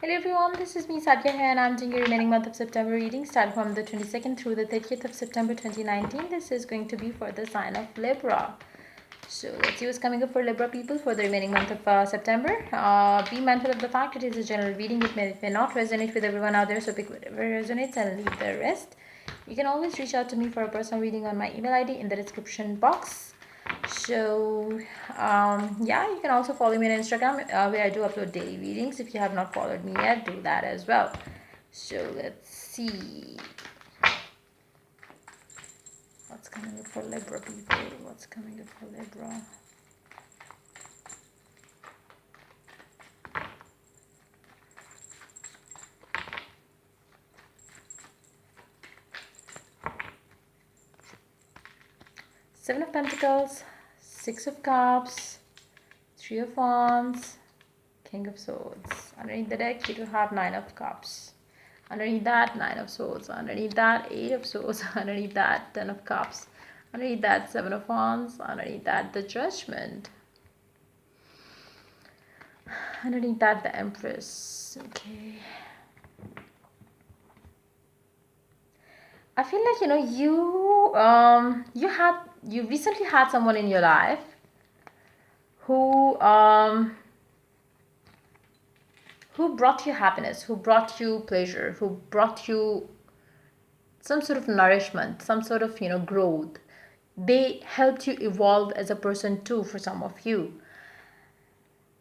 Hello everyone, this is me Sadia here and I'm doing your remaining month of September reading starting from the 22nd through the 30th of September 2019. This is going to be for the sign of Libra. So let's see what's coming up for Libra people for the remaining month of September. Be mindful of the fact it is a general reading. It may not resonate with everyone out there, so pick whatever resonates and leave the rest. You can always reach out to me for a personal reading on my email ID in the description box. So yeah, you can also follow me on Instagram where I do upload daily readings. If you have not followed me yet, do that as well. So let's see what's coming up for Libra people. What's coming up for Libra? Seven of Pentacles, Six of Cups, Three of Wands, King of Swords. Underneath the deck, you do have Nine of Cups. Underneath that, Nine of Swords. Underneath that, Eight of Swords. Underneath that, Ten of Cups. Underneath that, Seven of Wands. Underneath that, the Judgment. Underneath that, the Empress. Okay. I feel like you recently had someone in your life who brought you happiness, who brought you pleasure, who brought you some sort of nourishment, some sort of growth. They helped you evolve as a person too. For some of you,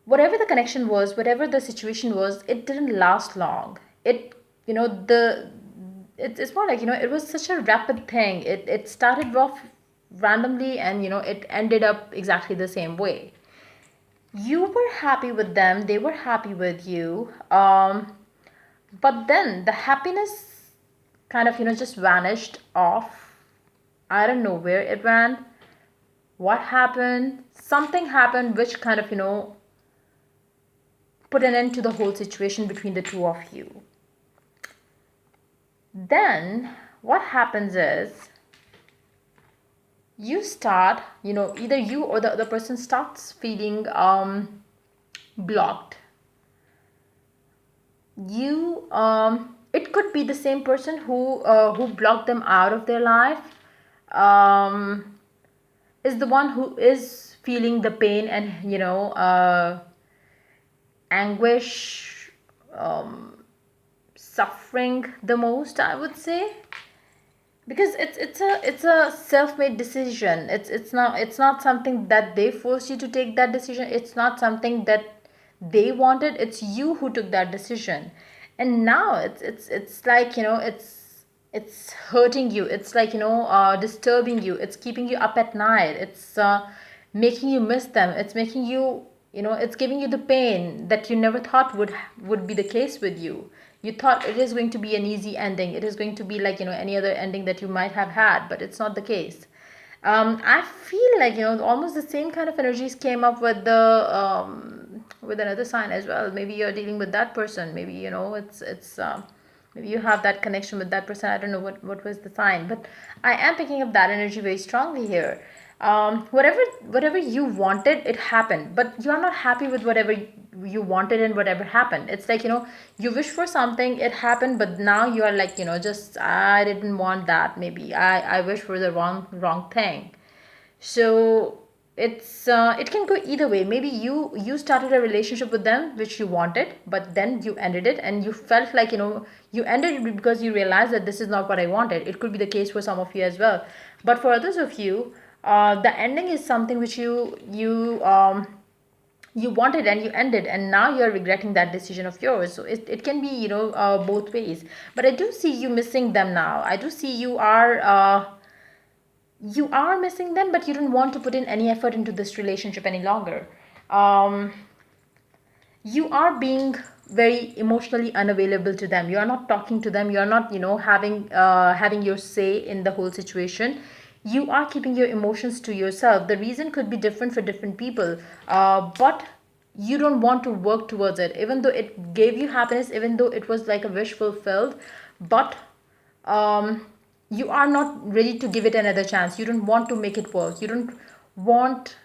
whatever the connection was, whatever the situation was, it didn't last long. It's more like it was such a rapid thing. It started off randomly and it ended up exactly the same way. You were happy with them, they were happy with you, but then the happiness kind of just vanished off. I don't know where it went, what happened. Something happened which kind of put an end to the whole situation between the two of you. Then what happens is you start, either you or the other person starts feeling blocked. It could be the same person who blocked them out of their life, um, is the one who is feeling the pain and anguish, suffering the most, I would say, because it's a self-made decision. It's not something that they forced you to take that decision. It's not something that they wanted. It's you who took that decision, and now it's like it's hurting you. It's like disturbing you. It's keeping you up at night. It's making you miss them. It's making you, it's giving you the pain that you never thought would be the case with you. You thought it is going to be an easy ending. It is going to be like any other ending that you might have had, but it's not the case. I feel like almost the same kind of energies came up with another sign as well. Maybe you're dealing with that person. Maybe it's maybe you have that connection with that person. I don't know what was the sign, but I am picking up that energy very strongly here. Whatever you wanted, it happened, but you are not happy with whatever you wanted and whatever happened. It's like you wish for something, it happened, but now you are like just I didn't want that. Maybe I wish for the wrong thing. So it can go either way. Maybe you started a relationship with them which you wanted, but then you ended it and you felt like you ended it because you realized that this is not what I wanted. It could be the case for some of you as well, but for others of you, the ending is something which you wanted and you ended, and now you're regretting that decision of yours. So it can be both ways, but I do see you missing them now. I do see you are missing them, but you don't want to put in any effort into this relationship any longer. um, you are being very emotionally unavailable to them. You are not talking to them. You are not having your say in the whole situation. You are keeping your emotions to yourself. The reason could be different for different people, but you don't want to work towards it, even though it gave you happiness, even though it was like a wish fulfilled. But you are not ready to give it another chance. You don't want to make it work. You don't want,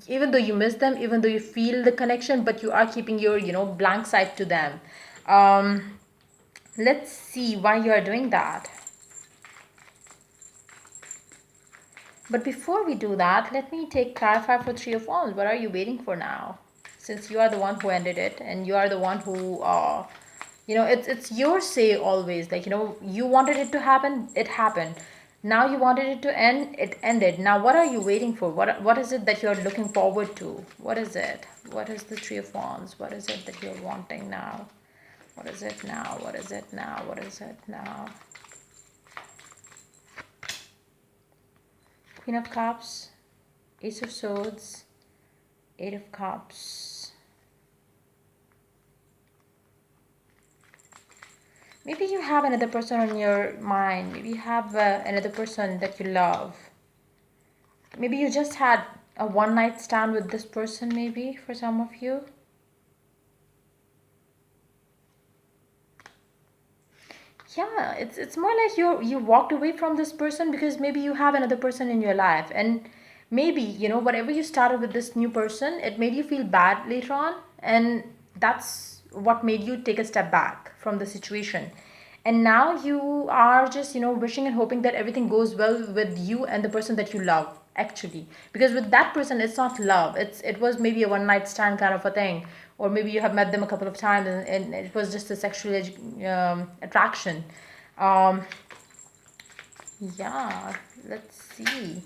even though you miss them, even though you feel the connection, but you are keeping your blank side to them. Let's see why you are doing that. But before we do that, let me clarify for Three of Wands. What are you waiting for now? Since you are the one who ended it, and you are the one who, it's your say always. Like, you wanted it to happen, it happened. Now you wanted it to end, it ended. Now what are you waiting for? What is it that you're looking forward to? What is it? What is the Three of Wands? What is it that you're wanting now? What is it now? What is it now? What is it now? Queen of Cups, Ace of Swords, Eight of Cups. Maybe you have another person on your mind. Maybe you have another person that you love. Maybe you just had a one night stand with this person, maybe, for some of you. Yeah, it's more like you walked away from this person because maybe you have another person in your life, and maybe whatever you started with this new person, it made you feel bad later on, and that's what made you take a step back from the situation. And now you are just wishing and hoping that everything goes well with you and the person that you love, actually, because with that person it's not love, it was maybe a one night stand kind of a thing, or maybe you have met them a couple of times, and it was just a sexual attraction. um yeah, let's see.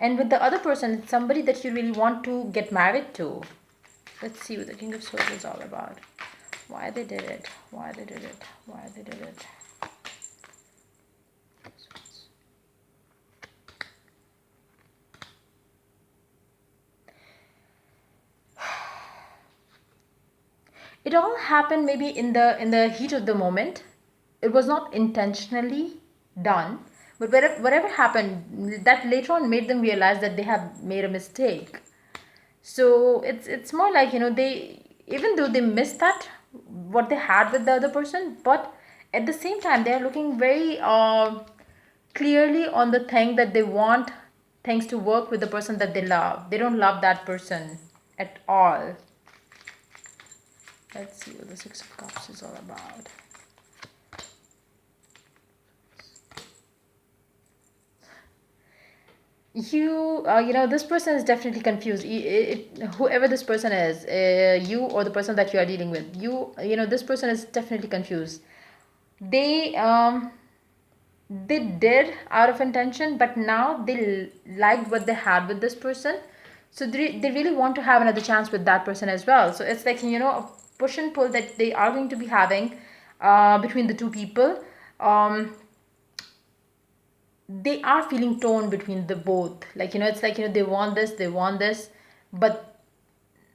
And with the other person, it's somebody that you really want to get married to. Let's see what the King of Swords is all about. Why they did it, why they did it, why they did it. It all happened maybe in the heat of the moment. It was not intentionally done, but whatever happened, that later on made them realize that they have made a mistake. So it's more like they, even though they missed that what they had with the other person, but at the same time they are looking very clearly on the thing that they want things to work with the person that they love. They don't love that person at all. Let's see what the Six of Cups is all about. This person is definitely confused. Whoever this person is, you or the person that you are dealing with, this person is definitely confused. They did out of intention, but now they liked what they had with this person, so they really want to have another chance with that person as well. So it's like a push and pull that they are going to be having between the two people. They are feeling torn between the both, like it's like they want this, they want this, but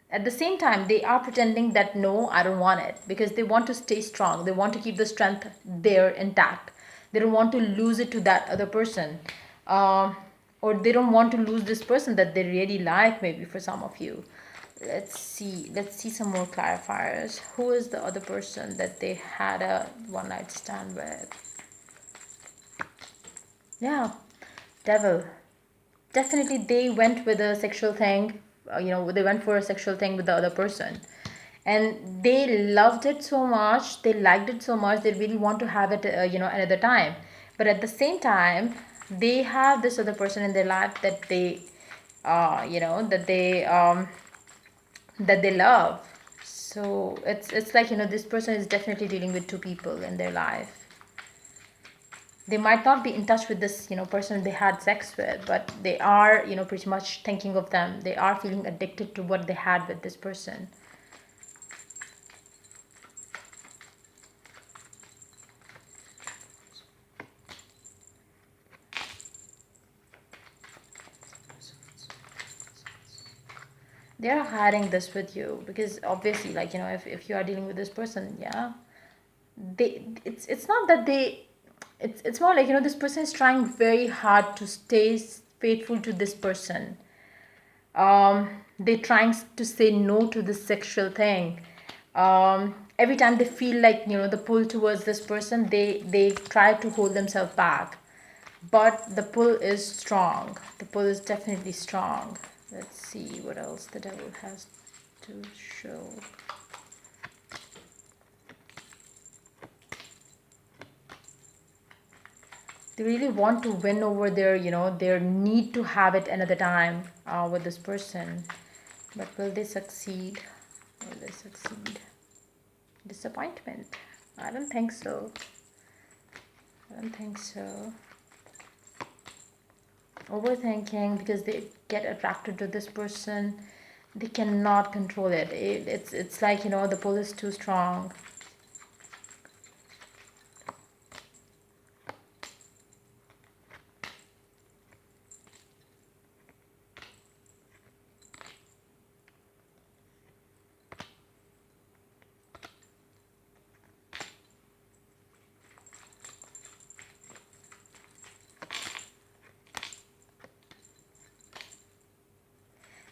at the same time they are pretending that no, I don't want it, because they want to stay strong, they want to keep the strength there intact, they don't want to lose it to that other person. uh, or they don't want to lose this person that they really like, maybe for some of you. Let's see some more clarifiers. Who is the other person that they had a one night stand with? Yeah, devil. Definitely they went with a sexual thing. They went for a sexual thing with the other person, and they loved it so much, they liked it so much, they really want to have it another time. But at the same time, they have this other person in their life that they you know that they love. So it's like this person is definitely dealing with two people in their life. They might not be in touch with this person they had sex with, but they are pretty much thinking of them, they are feeling addicted to what they had with this person. They are hiding this with you because obviously, like if you are dealing with this person, yeah, it's not that they, it's more like this person is trying very hard to stay faithful to this person. They're trying to say no to this sexual thing. Every time they feel like the pull towards this person, they try to hold themselves back, but the pull is strong, the pull is definitely strong. Let's see what else the devil has to show. They really want to win over their, their need to have it another time with this person. But will they succeed? Will they succeed? Disappointment. I don't think so. I don't think so. Overthinking, because they get attracted to this person. They cannot control it. It's like, the pull is too strong.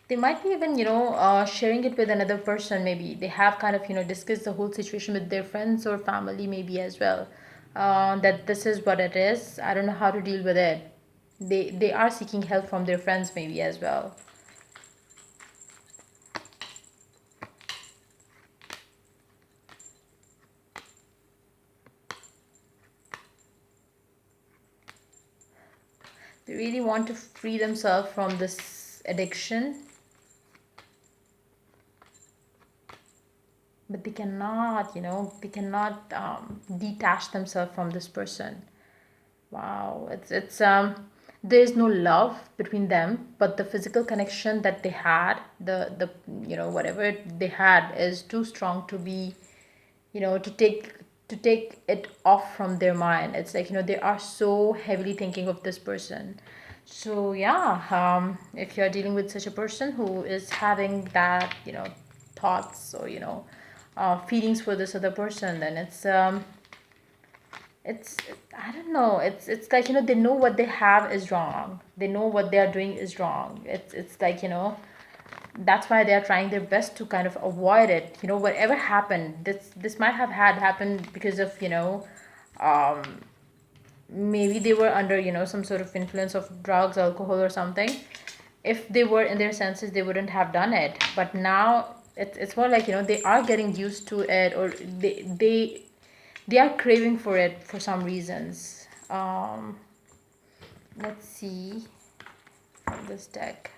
They might be even, sharing it with another person. Maybe they have kind of, discussed the whole situation with their friends or family, maybe as well. That this is what it is. I don't know how to deal with it. They are seeking help from their friends, maybe as well. They really want to free themselves from this addiction, but they cannot, they cannot detach themselves from this person. Wow, it's there's no love between them, but the physical connection that they had, the whatever they had is too strong to be, to take it off from their mind. It's like, they are so heavily thinking of this person. So yeah, if you're dealing with such a person who is having that, thoughts or, feelings for this other person, then it's I don't know, it's like, they know what they have is wrong, they know what they are doing is wrong. It's like, that's why they are trying their best to kind of avoid it. Whatever happened, this might have had happened because of, um maybe they were under, some sort of influence of drugs, alcohol, or something. If they were in their senses, they wouldn't have done it. But now it's more like, they are getting used to it, or they are craving for it for some reasons. Let's see from this deck.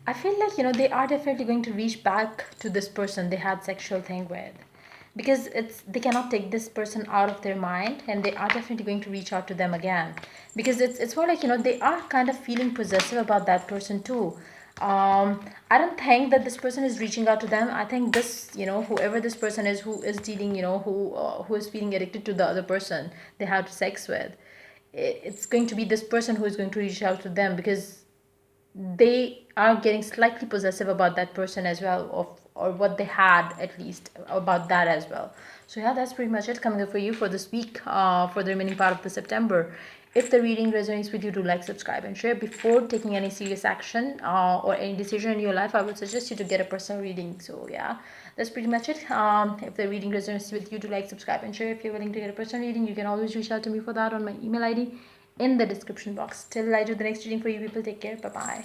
I feel like, they are definitely going to reach back to this person they had sexual thing with, because they cannot take this person out of their mind, and they are definitely going to reach out to them again, because it's more like, they are kind of feeling possessive about that person too. I don't think that this person is reaching out to them. I think this, whoever this person is who is dealing, who is feeling addicted to the other person they had sex with, it's going to be this person who is going to reach out to them, because they are getting slightly possessive about that person as well, or what they had, at least about that as well. So yeah, that's pretty much it coming up for you for this week, for the remaining part of the September. If the reading resonates with you, do like, subscribe, and share. Before taking any serious action or any decision in your life, I would suggest you to get a personal reading. So yeah, that's pretty much it. If the reading resonates with you, do like, subscribe, and share. If you're willing to get a personal reading, you can always reach out to me for that on my email ID in the description box. Till I do the next reading for you people, take care. Bye bye.